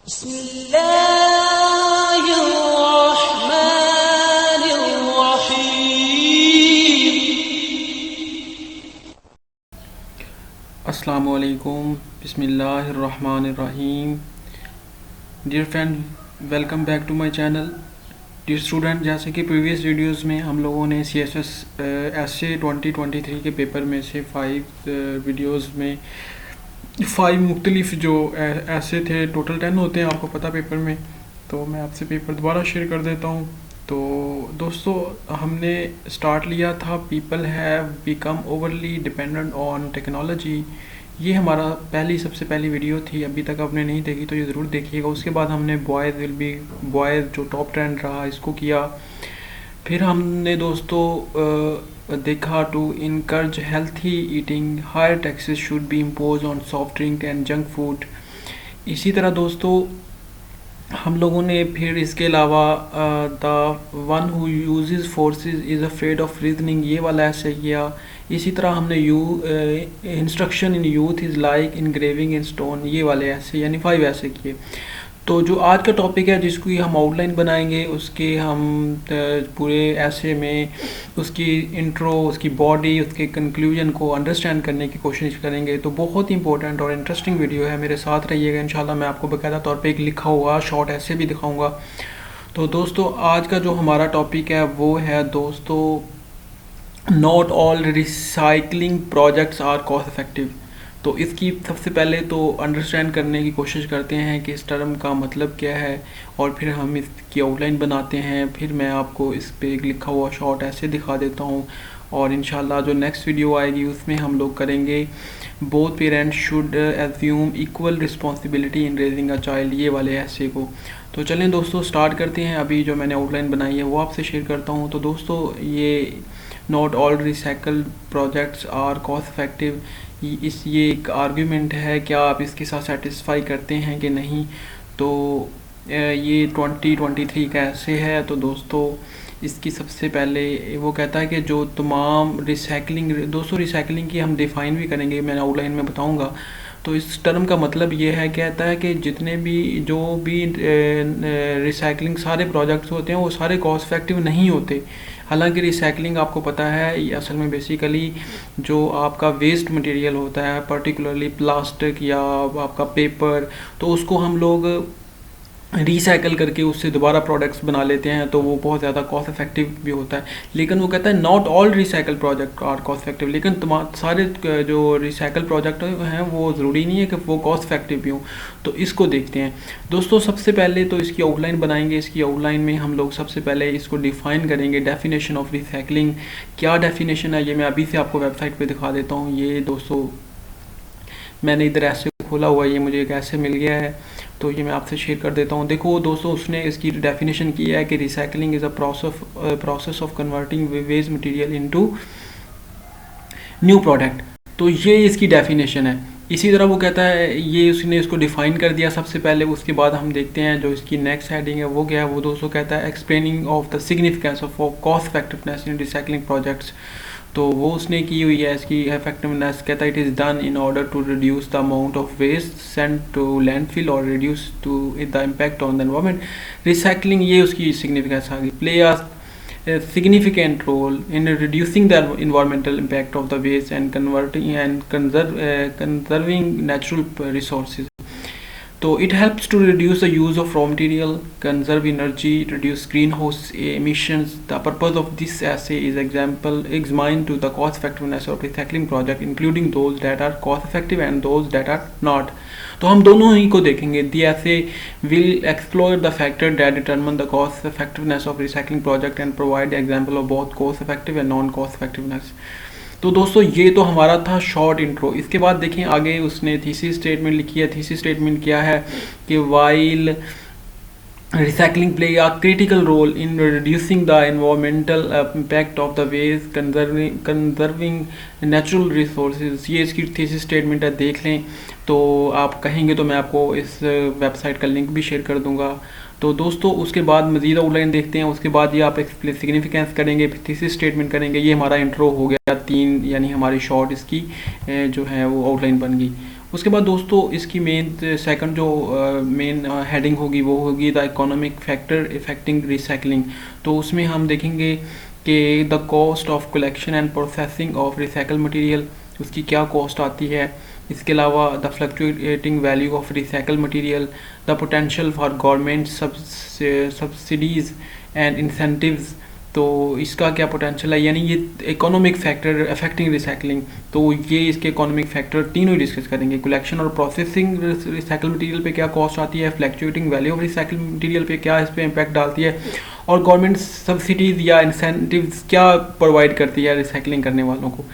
अस्सलामुअलैकुम बिस्मिल्लाहिर्रहमानिर्रहीम। Dear friend, welcome back to my channel. Dear student, जैसे कि प्रीवियस वीडियोस में हम लोगों ने CSS एसए 2023 के पेपर में से 5 वीडियोस में 5 मुख्तलिफ जो ऐसे थे, टोटल 10 होते हैं आपको पता पेपर में। तो मैं आपसे पेपर दोबारा शेयर कर देता हूँ। तो दोस्तों, हमने स्टार्ट लिया था people have become overly dependent on technology. ये हमारा सबसे पहली वीडियो थी। अभी तक आपने नहीं देखी तो ये ज़रूर देखिएगा। उसके बाद हमने बॉयज़ जो टॉप ट्रेंड रहा इसको किया। फिर हमने दोस्तों देखा to encourage healthy eating, higher taxes should be impose on soft drink and junk food. इसी तरह दोस्तों हम लोगों ने फिर इसके अलावा the one who uses forces is afraid of reasoning, ये वाला ऐसे किया। इसी तरह हमने instruction in youth is like engraving in stone, ये वाले ऐसे यानी 5 ऐसे किए। तो जो आज का टॉपिक है जिसकी हम आउटलाइन बनाएंगे, उसके हम पूरे ऐसे में उसकी इंट्रो, उसकी बॉडी, उसके कंक्लूजन को अंडरस्टैंड करने की कोशिश करेंगे। तो बहुत ही इंपॉर्टेंट और इंटरेस्टिंग वीडियो है, मेरे साथ रहिएगा। इंशाल्लाह मैं आपको बाकायदा तौर पे एक लिखा हुआ शॉर्ट ऐसे भी दिखाऊंगा। तो दोस्तों, आज का जो हमारा टॉपिक है वो है दोस्तों, not all recycling projects are cost effective. तो इसकी सबसे पहले तो अंडरस्टैंड करने की कोशिश करते हैं कि इस टर्म का मतलब क्या है, और फिर हम इसकी आउटलाइन बनाते हैं। फिर मैं आपको इस पे एक लिखा हुआ शॉर्ट ऐसे दिखा देता हूँ, और इंशाल्लाह जो नेक्स्ट वीडियो आएगी उसमें हम लोग करेंगे both parents should assume equal responsibility in raising a child, ये वाले ऐसे को। तो चलें दोस्तों, स्टार्ट करते हैं। अभी जो मैंने आउटलाइन बनाई है वो आपसे शेयर करता हूँ। तो दोस्तों, ये not all recycle projects are cost effective, ये एक आर्ग्यूमेंट है। क्या आप इसके साथ सेटिस्फाई करते हैं कि नहीं? तो ये 2023 का ऐसे है। तो दोस्तों, इसकी सबसे पहले वो कहता है कि जो तमाम रिसाइकलिंग की हम डिफ़ाइन भी करेंगे, मैं आउटलाइन में बताऊंगा। तो इस टर्म का मतलब ये है, कहता है कि जितने भी जो भी रिसाइकलिंग सारे प्रोजेक्ट्स होते हैं वो सारे कॉस्ट इफेक्टिव नहीं होते। हालांकि रिसाइकलिंग आपको पता है ये असल में बेसिकली जो आपका वेस्ट मटेरियल होता है, पर्टिकुलरली प्लास्टिक या आपका पेपर, तो उसको हम लोग रिसाइकल करके उससे दोबारा प्रोडक्ट्स बना लेते हैं, तो वो बहुत ज़्यादा कॉस्ट इफेक्टिव भी होता है। लेकिन वो कहता है not all recycle project are cost effective, लेकिन सारे जो रिसाइकल प्रोजेक्ट हैं वो ज़रूरी नहीं है कि वो कॉस्ट इफेक्टिव भी हों। तो इसको देखते हैं दोस्तों। सबसे पहले तो इसकी आउटलाइन बनाएंगे। इसकी आउटलाइन में हम लोग सबसे पहले इसको डिफ़ाइन करेंगे, डेफिनेशन ऑफ रिसाइकलिंग। क्या डेफिनेशन है ये मैं अभी से आपको वेबसाइट पर दिखा देता हूँ। ये दोस्तों मैंने इधर ऐसे खोला हुआ है, ये मुझे एक ऐसे मिल गया है, तो ये मैं आपसे शेयर कर देता हूँ। देखो दोस्तों, उसने इसकी डेफिनेशन की है कि recycling is a process of converting waste material into new product. तो ये इसकी डेफिनेशन है। इसी तरह वो कहता है, ये उसने इसको डिफाइन कर दिया सबसे पहले। उसके बाद हम देखते हैं जो इसकी नेक्स्ट हेडिंग है वो क्या है। वो दोस्तों कहता है explaining of the significance of cost effectiveness in recycling projects. तो वो उसने की हुई है इसकी इफेक्टिवनेस। कहता है it is done in order to reduce the amount of waste sent to landfill और reduce to the impact on the environment. Recycling, ये उसकी सिग्निफिकेंस आ गई। Play a significant role in reducing the environmental impact of the waste and conserving natural resources. So it helps to reduce the use of raw material, conserve energy, reduce greenhouse emissions. The purpose of this essay is examine to the cost effectiveness of recycling project, including those that are cost effective and those that are not. तो हम दोनों ही को देखेंगे। The essay will explore the factor that determine the cost effectiveness of recycling project and provide example of both cost effective and non cost effectiveness. तो दोस्तों, ये तो हमारा था शॉर्ट इंट्रो। इसके बाद देखें आगे उसने थीसिस स्टेटमेंट लिखी है। थीसिस स्टेटमेंट क्या है कि while recycling play a critical role in reducing the environmental impact of the waste, conserving natural resources। ये इसकी थीसिस स्टेटमेंट है, देख लें। तो आप कहेंगे तो मैं आपको इस वेबसाइट का लिंक भी शेयर कर दूंगा। तो दोस्तों, उसके बाद मज़ीद आउटलाइन देखते हैं। उसके बाद ये आप सिग्निफिकेंस करेंगे, फिर थीसिस स्टेटमेंट करेंगे। ये हमारा इंट्रो हो गया 3, यानी हमारी शॉर्ट इसकी जो है वो आउटलाइन बन गई। उसके बाद दोस्तों इसकी मेन सेकंड जो मेन हेडिंग होगी वो होगी the economic factor affecting recycling. तो उसमें हम देखेंगे कि the cost of collection and processing of recycle material, उसकी क्या कॉस्ट आती है। इसके अलावा the fluctuating value of recycle material, the potential for government subsidies and incentives, तो इसका क्या पोटेंशियल है, यानी ये इकोनॉमिक फैक्टर अफेक्टिंग रिसाइकलिंग। तो ये इसके इकोनॉमिक फैक्टर तीनों ही डिस्कस करेंगे। कलेक्शन और प्रोसेसिंग रिसाइकल मटेरियल पे क्या कॉस्ट आती है, fluctuating value of recycle material पे क्या इस पे इम्पैक्ट डालती है, और गवर्नमेंट सब्सिडीज़ या इंसेंटिव्स क्या प्रोवाइड करती है रिसाइकलिंग करने वालों को।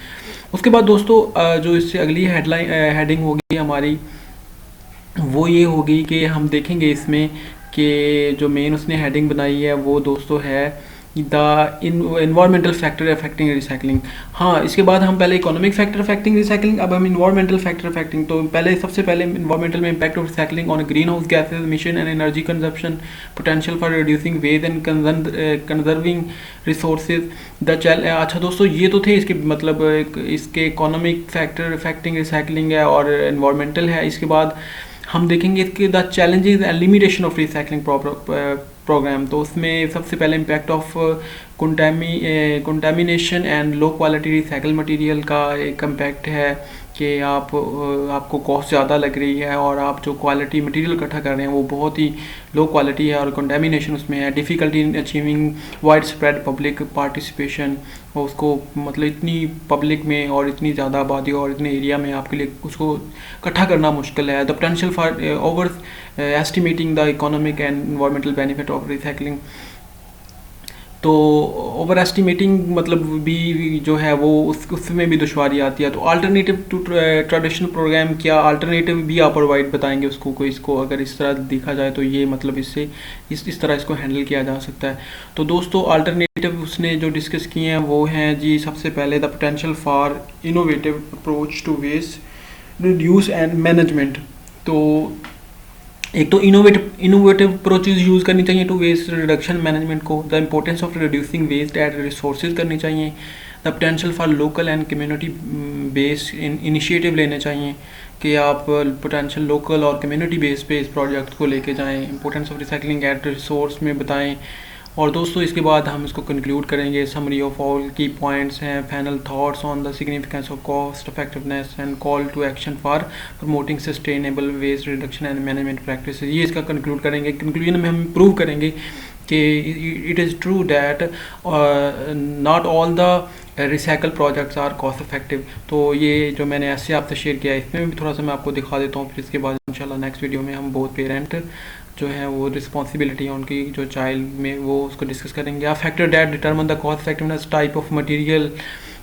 उसके बाद दोस्तों जो इससे अगली हेडिंग होगी हमारी वो ये होगी कि हम देखेंगे इसमें कि जो मेन उसने हेडिंग बनाई है वो दोस्तों है the environmental factor affecting recycling. हाँ, इसके बाद हम पहले इकोनॉमिक फैक्टर अफेक्टिंग रिसाइकलिंग, अब हम इन्वायरमेंटल फैक्टर अफेक्टिंग। तो पहले सबसे पहले इन्वायरमेंटल में impact of recycling on green house gases emission and energy consumption, potential for reducing waste and conserving resources the अच्छा दोस्तों, ये तो थे इसके मतलब इसके इकोनॉमिक फैक्टर अफेक्टिंग रिसाइकलिंग है और इन्वायरमेंटल है। इसके बाद हम देखेंगे इसके the challenges and limitation of recycling program. तो उसमें सबसे पहले impact of contamination and low quality recycle material का एक इम्पैक्ट है कि आपको कॉस्ट ज़्यादा लग रही है और आप जो क्वालिटी मटेरियल इकट्ठा कर रहे हैं वो बहुत ही लो क्वालिटी है और कंटामिनेशन उसमें है। Difficulty in achieving wide spread public participation, और उसको मतलब इतनी पब्लिक में और इतनी ज़्यादा आबादी और इतने एरिया में आपके लिए उसको इकट्ठा करना मुश्किल है। The potential for over estimating the economic and environmental benefit of recycling. तो ओवर एस्टिमेटिंग मतलब भी जो है वो उसमें भी दुश्वारी आती है। तो अल्टरनेटिव टू ट्रेडिशनल प्रोग्राम, क्या अल्टरनेटिव भी आप प्रोवाइड बताएंगे उसको कोई, इसको अगर इस तरह देखा जाए तो ये मतलब इससे इस तरह इसको हैंडल किया जा सकता है। तो दोस्तों अल्टरनेटिव उसने जो डिस्कस किए हैं वो हैं जी, सबसे पहले the potential for innovative approach to waste reduce and management. तो एक तो इनोवेटिव अप्रोचेज यूज़ करनी चाहिए टू वेस्ट रिडक्शन मैनेजमेंट को। The importance of reducing waste at resources करनी चाहिए। The potential for local and community based initiative लेने चाहिए कि आप पोटेंशियल लोकल और कम्युनिटी बेस पे इस प्रोजेक्ट को लेके जाएं। Importance of recycling at resource में बताएं। और दोस्तों इसके बाद हम इसको कंक्लूड करेंगे। Summary of all key points हैं, final thoughts on the significance of cost effectiveness and call to action for promoting sustainable waste reduction and management practice, ये इसका कंक्लूड करेंगे। कंक्लूजन में हम प्रूव करेंगे कि it is true that not all the recycle projects are cost effective. तो ये जो मैंने ऐसे आपसे शेयर किया है इसमें भी थोड़ा सा मैं आपको दिखा देता हूँ। फिर इसके बाद इंशाल्लाह नेक्स्ट वीडियो में हम बोथ पेरेंट जो है वो रिस्पॉन्सिबिलिटी है उनकी जो चाइल्ड में वो उसको डिस्कस करेंगे। A factor that determine the cost effectiveness, type of material,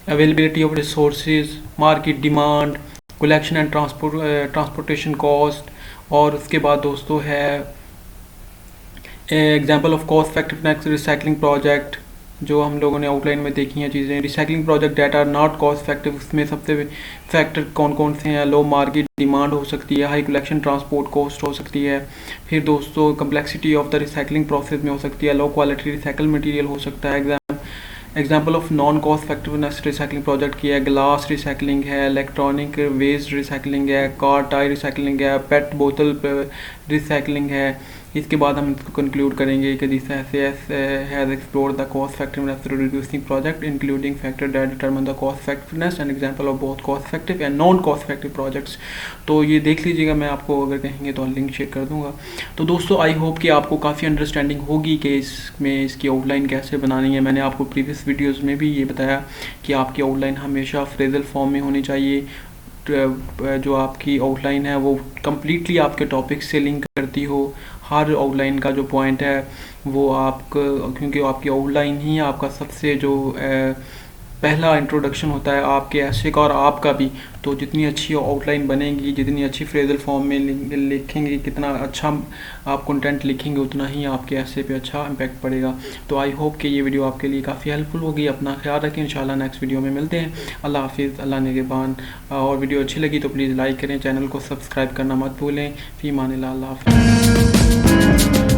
availability of resources, market demand, collection and transportation cost. और उसके बाद दोस्तों है example of cost effectiveness recycling project, जो हम लोगों ने आउटलाइन में देखी हैं चीज़ें। Recycling project that are not cost effective, उसमें सबसे फैक्टर कौन कौन से हैं। लो मार्केट डिमांड हो सकती है, हाई कलेक्शन ट्रांसपोर्ट कॉस्ट हो सकती है। फिर दोस्तों complexity of the recycling process में हो सकती है, लो क्वालिटी रिसाइकल मटेरियल हो सकता है। Example of non cost effectiveness recycling project की है, ग्लास रिसाइकलिंग है, इलेक्ट्रॉनिक वेस्ट रिसाइकलिंग है, कार टायर रिसाइकलिंग है, पेट बोतल रिसाइकलिंग है। इसके बाद हम इसको कंक्लूड करेंगे कि this has explored the cost effectiveness reducing project including factor that determine the cost effectiveness and example of both cost effective and non cost effective projects. तो ये देख लीजिएगा, मैं आपको अगर कहेंगे तो लिंक शेयर कर दूंगा। तो दोस्तों आई होप कि आपको काफ़ी अंडरस्टैंडिंग होगी कि इसमें इसकी आउटलाइन कैसे बनानी है। मैंने आपको प्रीवियस वीडियोज़ में भी ये बताया कि आपकी आउटलाइन हमेशा फ्रेजल फॉर्म में होनी चाहिए। जो आपकी आउटलाइन है वो कम्प्लीटली आपके टॉपिक से लिंक करती हो। हर आउटलाइन का जो पॉइंट है वो क्योंकि आपकी आउटलाइन ही आपका सबसे जो पहला इंट्रोडक्शन होता है आपके ऐसे का और आपका भी। तो जितनी अच्छी आउटलाइन बनेगी, जितनी अच्छी फ्रेजल फॉर्म में लिखेंगे, कितना अच्छा आप कंटेंट लिखेंगे, उतना ही आपके ऐसे पे अच्छा इम्पैक्ट पड़ेगा। तो आई होप कि ये वीडियो आपके लिए काफ़ी हेल्पफुल होगी। अपना ख्याल रखें, इंशाल्लाह नेक्स्ट वीडियो में मिलते हैं। अल्लाह हाफिज़, अल्लाह निगहबान। और वीडियो अच्छी लगी तो प्लीज़ लाइक करें, चैनल को सब्सक्राइब करना मत भूलें। फ़ी मानिल्लाह, अल्लाह हाफिज़।